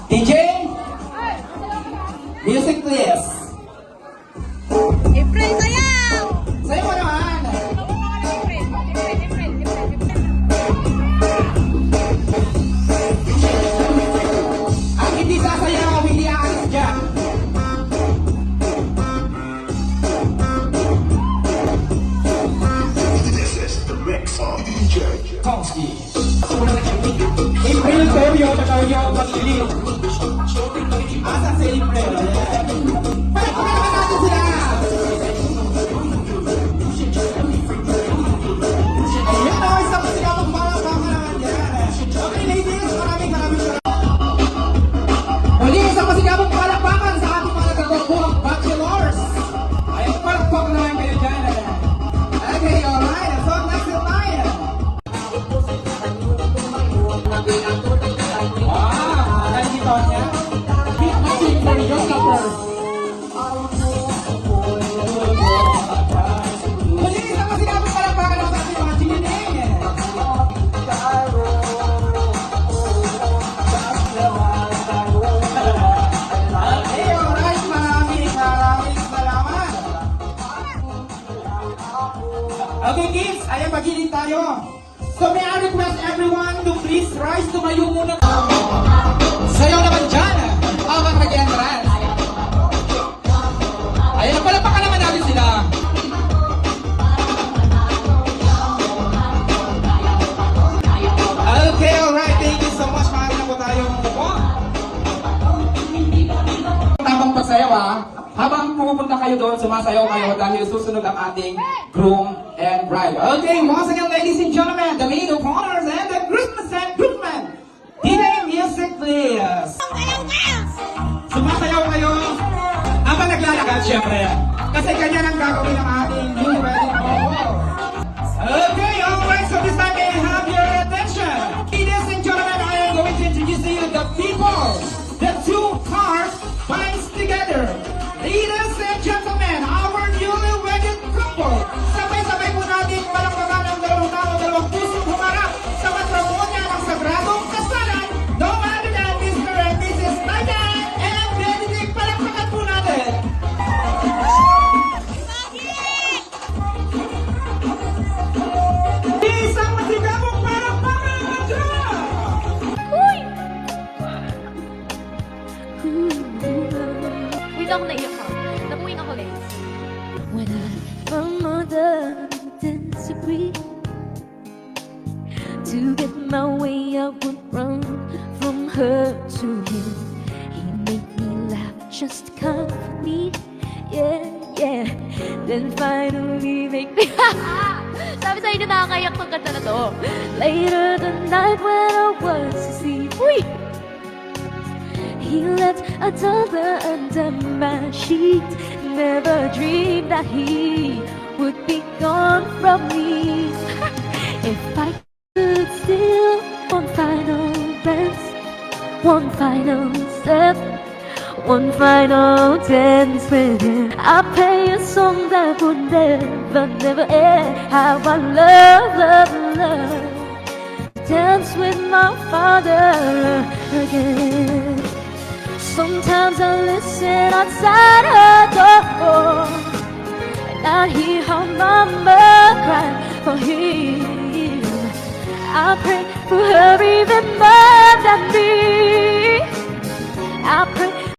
DJ, music please. April, sayaw! Sa'yo mo naman. Ang hindi sasayaw, hindi aalis dyan. This is the mix of DJ. Tomsky. April, Sergio, Tatayo, Pasilio. Asa si April? Palakpakan naman natin sila! Ayan o, isang pasigamang palakpakan naman yan. Okay, ladies, maraming salamat. Muli, isang pasigamang palakpakan sa ating mga nagkakulang bachelors. Ayun, palakpakan naman kayo dyan. Okay, alright. So, next in line. Wow, dahil si Tonya. Big machine for your supper. Muli, isang pasigamang palakpakan naman sa ating mga chikining. Okay, alright. Maraming salamat. Okay, kids, ayan, magiging tayo. So may I request everyone to please rise, tumayo muna. Sayaw naman dyan, habang nag-entrance. Ayan, palapakan naman natin sila. Okay, alright, thank you so much. Maaari na po tayong upo. Tamang pagsayaw ha. Habang pumupunta kayo doon, sumasayaw kayo dahil susunod ang ating groom and bride. Okay, once again, ladies and gentlemen, the maid of honors and the Christmas and groomsmen. DJ music, please. Sumasayaw kayo habang naglalakad, syempre. Kasi ganyan ang gagawin ng ating new wedding couple. Okay, alright, so this time may I have your attention. Ladies and gentlemen, I am going to introduce to you the people. The two hearts binds together. Ladies and gentlemen, our newly wedded couple. Sabay-sabay po natin palakpakan ang dalawang tao, dalawang pusong humarap sa matramonya ng sagradong kasalan. No other than Mr. and Mrs. Titan and Benedict. Palakpakan po natin. Isang masigamong palakpakan dyan! Wait ako naiyak ha. Namuwing ako guys. When I, my mother didn't disagree. To get my way, I would run from her to him. He made me laugh just to comfort me. Yeah, yeah. Then finally make me Sabi sa inyo nakakayak tong kanta na to. later the night when I was asleep. Uy! He left a dollar under my sheet. Never dreamed that he would be gone from me. If I could steal one final glance, one final step, one final dance with him, I'll play a song that would never, never end. How I love, love, love, dance with my father again. Sometimes I listen outside her door, and I hear her mama cry for him. I pray for her even more than me. I pray